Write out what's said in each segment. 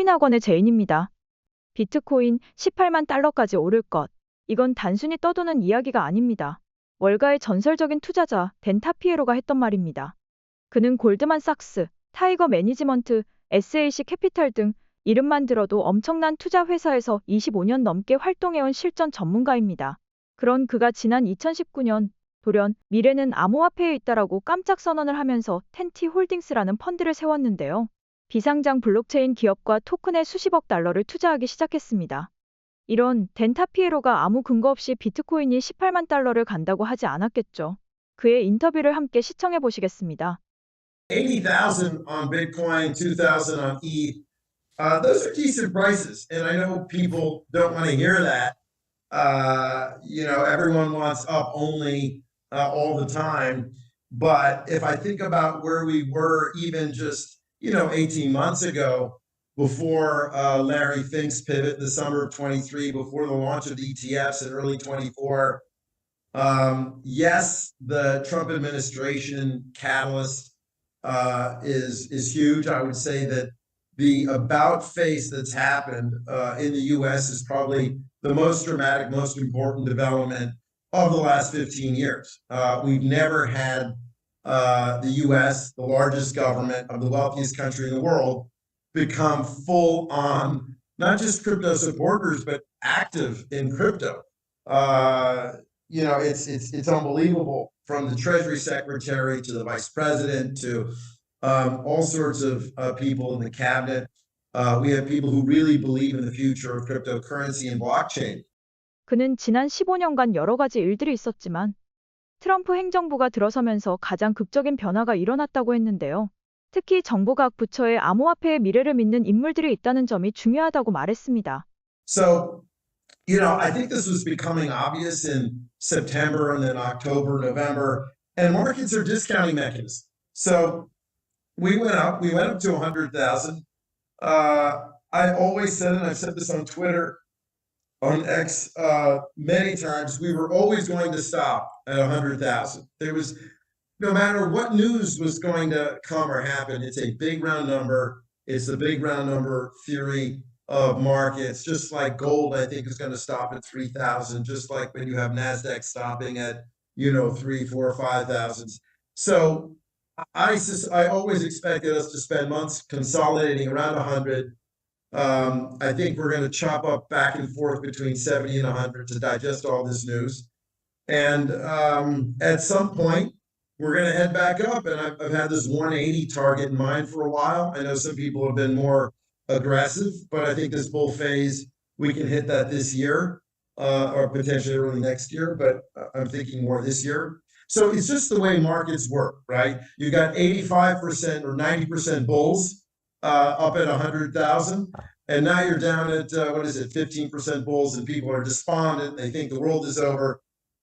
코인학원의 제인입니다. 비트코인 18만 달러까지 오를 것. 이건 단순히 떠도는 이야기가 아닙니다. 월가의 전설적인 투자자 댄 타피에로가 했던 말입니다. 그는 골드만삭스, 타이거 매니지먼트, SAC 캐피탈 등 이름만 들어도 엄청난 투자 회사에서 25년 넘게 활동해온 실전 전문가입니다. 그런 그가 지난 2019년 돌연 미래는 암호화폐에 있다라고 깜짝 선언을 하면서 텐티 홀딩스라는 펀드를 세웠는데요. 비상장 블록체인 기업과 토큰에 수십억 달러를 투자하기 시작했습니다. 이런 댄 타피에로가 아무 근거 없이 비트코인이 18만 달러를 간다고 하지 않았겠죠. 그의 인터뷰를 함께 시청해 보시겠습니다. 80,000 on Bitcoin, 2,000 on ETH. Those are decent prices. And I know people don't want to hear that. Everyone wants up only all the time. But if I think about where we were even just, 18 months ago, before Larry Fink's pivot in the summer of 23, before the launch of the ETFs in early 24, yes, the Trump administration catalyst is huge. I would say that the about face that's happened in the U.S. is probably the most dramatic, most important development of the last 15 years. We've never had the U.S., the largest government of the wealthiest country in the world, become full on not just crypto supporters, but active in crypto. It's unbelievable, from the Treasury Secretary to the Vice President to all sorts of people in the cabinet. We have people who really believe in the future of cryptocurrency and blockchain. 그는 지난 15년간 여러 가지 일들이 있었지만 트럼프 행정부가 들어서면서 가장 극적인 변화가 일어났다고 했는데요. 특히 정보각 부처에 암호화폐의 미래를 믿는 인물들이 있다는 점이 중요하다고 말했습니다. So, I think this was becoming obvious in September and then October, November, and markets are discounting mechanisms. So we went up to 100,000. I always said, and I've said this on Twitter, on X, many times, we were always going to stop at 100,000. There was, no matter what news was going to come or happen, it's a big round number. It's the big round number theory of markets. Just like gold, I think, is going to stop at 3,000. Just like when you have Nasdaq stopping at 3, 4, 5,000. So I always expected us to spend months consolidating around 100. I think we're going to chop up back and forth between 70 and 100 to digest all this news. And at some point, we're going to head back up. And I've had this 180 target in mind for a while. I know some people have been more aggressive, but I think this bull phase, we can hit that this year or potentially early next year. But I'm thinking more this year. So it's just the way markets work, right? You got 85% or 90% bulls up at 100,000. And now you're down at, 15% bulls, and people are despondent. They think the world is over.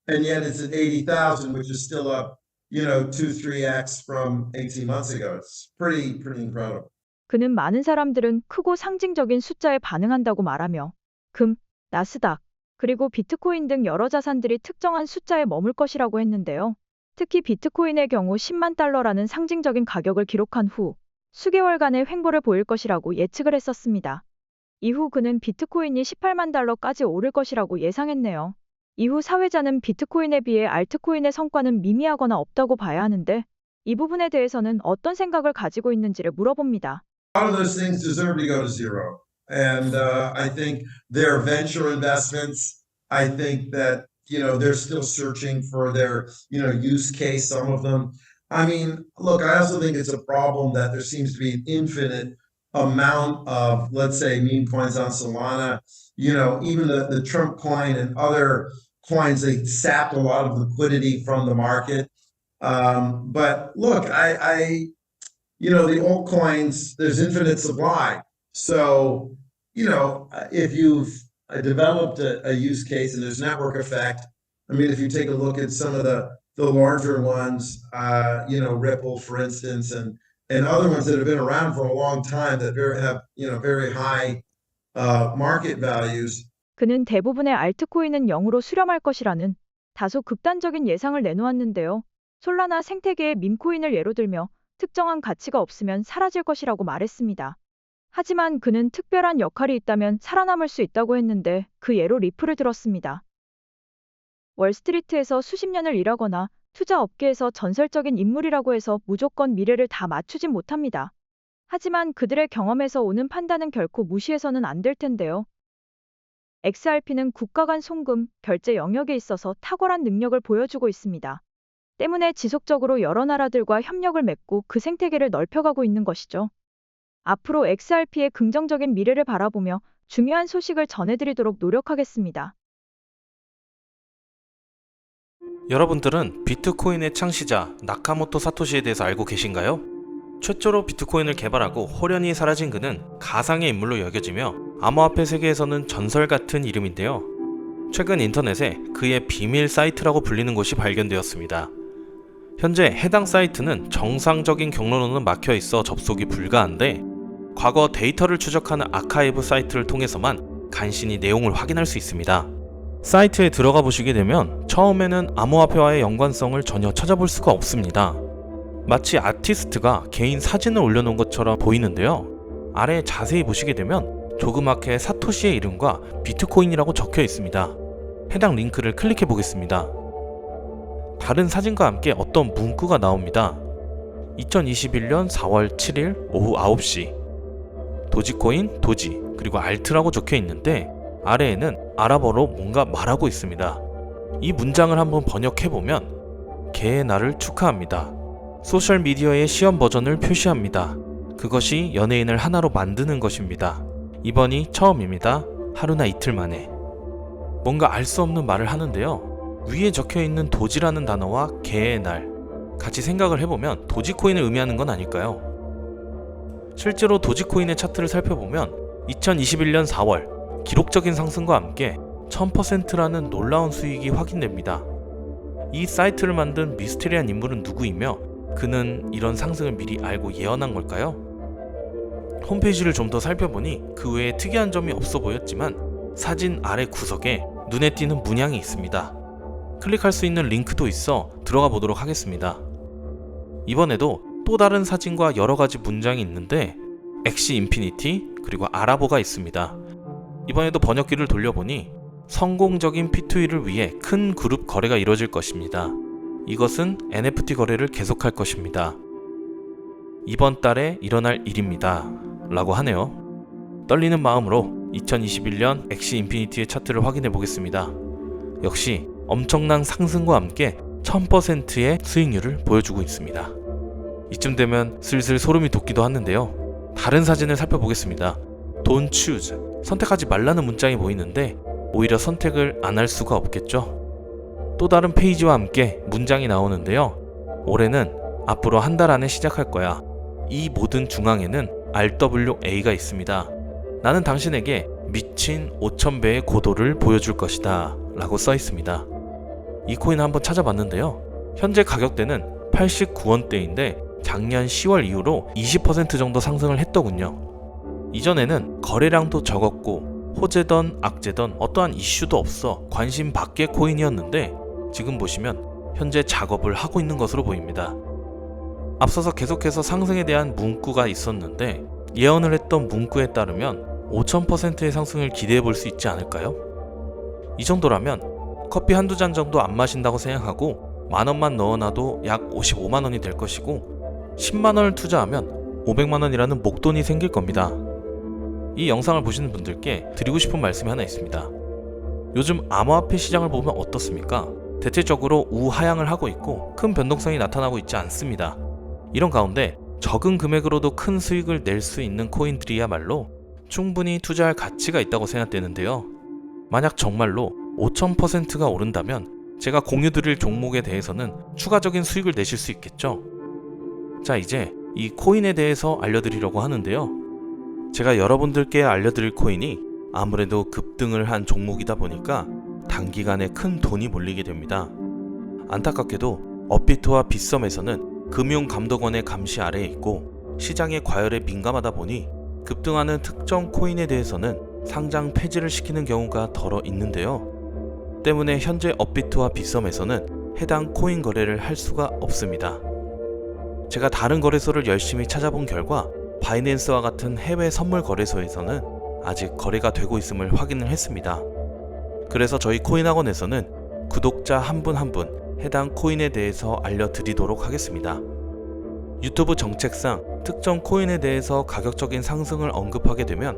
And yet it's at 80,000, which is still up, 2-3x from 18 months ago. It's pretty incredible. 그는 많은 사람들은 크고 상징적인 숫자에 반응한다고 말하며 금, 나스닥, 그리고 비트코인 등 여러 자산들이 특정한 숫자에 머물 것이라고 했는데요. 특히 비트코인의 경우 10만 달러라는 상징적인 가격을 기록한 후 수개월간의 횡보를 보일 것이라고 예측을 했었습니다. 이후 그는 비트코인이 18만 달러까지 오를 것이라고 예상했네요. 이후 사회자는 비트코인에 비해 알트코인의 성과는 미미하거나 없다고 봐야 하는데 이 부분에 대해서는 어떤 생각을 가지고 있는지를 물어봅니다. A lot of those things deserve to go to zero. And I think their venture investments, I think that, they're still searching for their, use case, some of them. I mean, look, I also think it's a problem that there seems to be an infinite amount of, let's say, meme coins on Solana. Even the Trump coin and other coins, they sapped a lot of liquidity from the market. But look, the altcoins, there's infinite supply. So, if you've developed a use case and there's network effect, I mean, if you take a look at some of the larger ones, Ripple, for instance, and other ones that have been around for a long time that have, very high market values. 그는 대부분의 알트코인은 0으로 수렴할 것이라는 다소 극단적인 예상을 내놓았는데요. 솔라나 생태계의 밈코인을 예로 들며 특정한 가치가 없으면 사라질 것이라고 말했습니다. 하지만 그는 특별한 역할이 있다면 살아남을 수 있다고 했는데 그 예로 리플을 들었습니다. 월스트리트에서 수십 년을 일하거나 투자 업계에서 전설적인 인물이라고 해서 무조건 미래를 다 맞추진 못합니다. 하지만 그들의 경험에서 오는 판단은 결코 무시해서는 안 될 텐데요. XRP는 국가 간 송금, 결제 영역에 있어서 탁월한 능력을 보여주고 있습니다. 때문에 지속적으로 여러 나라들과 협력을 맺고 그 생태계를 넓혀가고 있는 것이죠. 앞으로 XRP의 긍정적인 미래를 바라보며 중요한 소식을 전해드리도록 노력하겠습니다. 여러분들은 비트코인의 창시자 나카모토 사토시에 대해서 알고 계신가요? 최초로 비트코인을 개발하고 호련히 사라진 그는 가상의 인물로 여겨지며 암호화폐 세계에서는 전설 같은 이름인데요. 최근 인터넷에 그의 비밀 사이트라고 불리는 곳이 발견되었습니다. 현재 해당 사이트는 정상적인 경로로는 막혀 있어 접속이 불가한데 과거 데이터를 추적하는 아카이브 사이트를 통해서만 간신히 내용을 확인할 수 있습니다. 사이트에 들어가 보시게 되면 처음에는 암호화폐와의 연관성을 전혀 찾아볼 수가 없습니다. 마치 아티스트가 개인 사진을 올려놓은 것처럼 보이는데요. 아래에 자세히 보시게 되면 조그맣게 사토시의 이름과 비트코인이라고 적혀 있습니다. 해당 링크를 클릭해 보겠습니다. 다른 사진과 함께 어떤 문구가 나옵니다. 2021년 4월 7일 오후 9시 도지코인, 도지, 그리고 알트라고 적혀 있는데 아래에는 아랍어로 뭔가 말하고 있습니다. 이 문장을 한번 번역해보면 개의 날을 축하합니다. 소셜미디어의 시험 버전을 표시합니다. 그것이 연예인을 하나로 만드는 것입니다. 이번이 처음입니다. 하루나 이틀 만에. 뭔가 알 수 없는 말을 하는데요. 위에 적혀있는 도지라는 단어와 개의 날 같이 생각을 해보면 도지코인을 의미하는 건 아닐까요? 실제로 도지코인의 차트를 살펴보면 2021년 4월 기록적인 상승과 함께 1000%라는 놀라운 수익이 확인됩니다. 이 사이트를 만든 미스테리한 인물은 누구이며 그는 이런 상승을 미리 알고 예언한 걸까요? 홈페이지를 좀 더 살펴보니 그 외에 특이한 점이 없어 보였지만 사진 아래 구석에 눈에 띄는 문양이 있습니다. 클릭할 수 있는 링크도 있어 들어가 보도록 하겠습니다. 이번에도 또 다른 사진과 여러가지 문장이 있는데 엑시 인피니티 그리고 아라보가 있습니다. 이번에도 번역기를 돌려보니 성공적인 P2E를 위해 큰 그룹 거래가 이루어질 것입니다. 이것은 NFT 거래를 계속할 것입니다. 이번 달에 일어날 일입니다. 라고 하네요. 떨리는 마음으로 2021년 엑시 인피니티의 차트를 확인해 보겠습니다. 역시 엄청난 상승과 함께 1000%의 수익률을 보여주고 있습니다. 이쯤 되면 슬슬 소름이 돋기도 하는데요. 다른 사진을 살펴보겠습니다. Don't choose, 선택하지 말라는 문장이 보이는데 오히려 선택을 안 할 수가 없겠죠. 또 다른 페이지와 함께 문장이 나오는데요. 올해는 앞으로 한 달 안에 시작할 거야. 이 모든 중앙에는 RWA가 있습니다. 나는 당신에게 미친 5000배의 고도를 보여줄 것이다 라고 써 있습니다. 이 코인을 한번 찾아봤는데요. 현재 가격대는 89원대인데 작년 10월 이후로 20% 정도 상승을 했더군요. 이전에는 거래량도 적었고 호재던 악재던 어떠한 이슈도 없어 관심 밖의 코인이었는데 지금 보시면 현재 작업을 하고 있는 것으로 보입니다. 앞서서 계속해서 상승에 대한 문구가 있었는데 예언을 했던 문구에 따르면 5000%의 상승을 기대해 볼 수 있지 않을까요? 이 정도라면 커피 한두 잔 정도 안 마신다고 생각하고 만원만 넣어놔도 약 55만원이 될 것이고 10만원을 투자하면 500만원이라는 목돈이 생길 겁니다. 이 영상을 보시는 분들께 드리고 싶은 말씀이 하나 있습니다. 요즘 암호화폐 시장을 보면 어떻습니까? 대체적으로 우하향을 하고 있고 큰 변동성이 나타나고 있지 않습니다. 이런 가운데 적은 금액으로도 큰 수익을 낼 수 있는 코인들이야말로 충분히 투자할 가치가 있다고 생각되는데요. 만약 정말로 5000%가 오른다면 제가 공유드릴 종목에 대해서는 추가적인 수익을 내실 수 있겠죠. 자, 이제 이 코인에 대해서 알려드리려고 하는데요. 제가 여러분들께 알려드릴 코인이 아무래도 급등을 한 종목이다 보니까 단기간에 큰 돈이 몰리게 됩니다. 안타깝게도 업비트와 빗썸에서는 금융감독원의 감시 아래에 있고 시장의 과열에 민감하다 보니 급등하는 특정 코인에 대해서는 상장 폐지를 시키는 경우가 덜어 있는데요. 때문에 현재 업비트와 빗썸에서는 해당 코인 거래를 할 수가 없습니다. 제가 다른 거래소를 열심히 찾아본 결과 바이낸스와 같은 해외 선물 거래소에서는 아직 거래가 되고 있음을 확인을 했습니다. 그래서 저희 코인학원에서는 구독자 한 분 한 분 해당 코인에 대해서 알려드리도록 하겠습니다. 유튜브 정책상 특정 코인에 대해서 가격적인 상승을 언급하게 되면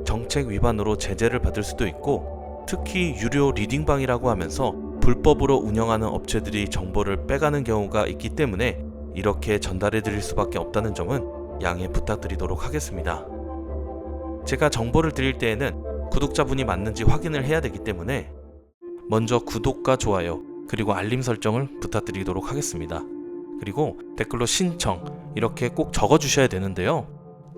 정책 위반으로 제재를 받을 수도 있고, 특히 유료 리딩방이라고 하면서 불법으로 운영하는 업체들이 정보를 빼가는 경우가 있기 때문에 이렇게 전달해 드릴 수밖에 없다는 점은 양해 부탁드리도록 하겠습니다. 제가 정보를 드릴 때에는 구독자분이 맞는지 확인을 해야 되기 때문에 먼저 구독과 좋아요 그리고 알림 설정을 부탁드리도록 하겠습니다. 그리고 댓글로 신청 이렇게 꼭 적어주셔야 되는데요.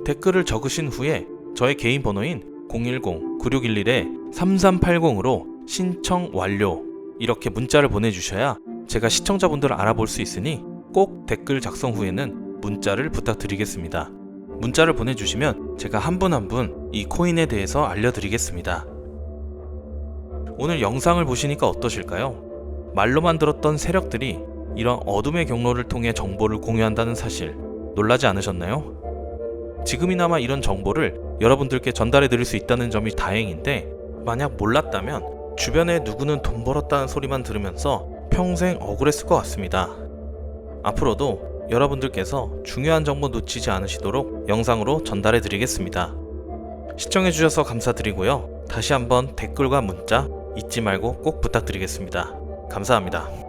댓글을 적으신 후에 저의 개인 번호인 010-9611-3380으로 신청 완료 이렇게 문자를 보내주셔야 제가 시청자분들을 알아볼 수 있으니 꼭 댓글 작성 후에는 문자를 부탁드리겠습니다. 문자를 보내주시면 제가 한 분 한 분 이 코인에 대해서 알려드리겠습니다. 오늘 영상을 보시니까 어떠실까요? 말로만 들었던 세력들이 이런 어둠의 경로를 통해 정보를 공유한다는 사실 놀라지 않으셨나요? 지금이나마 이런 정보를 여러분들께 전달해 드릴 수 있다는 점이 다행인데, 만약 몰랐다면 주변에 누구는 돈 벌었다는 소리만 들으면서 평생 억울했을 것 같습니다. 앞으로도 여러분들께서 중요한 정보 놓치지 않으시도록 영상으로 전달해 드리겠습니다. 시청해 주셔서 감사드리고요. 다시 한번 댓글과 문자 잊지 말고 꼭 부탁드리겠습니다. 감사합니다.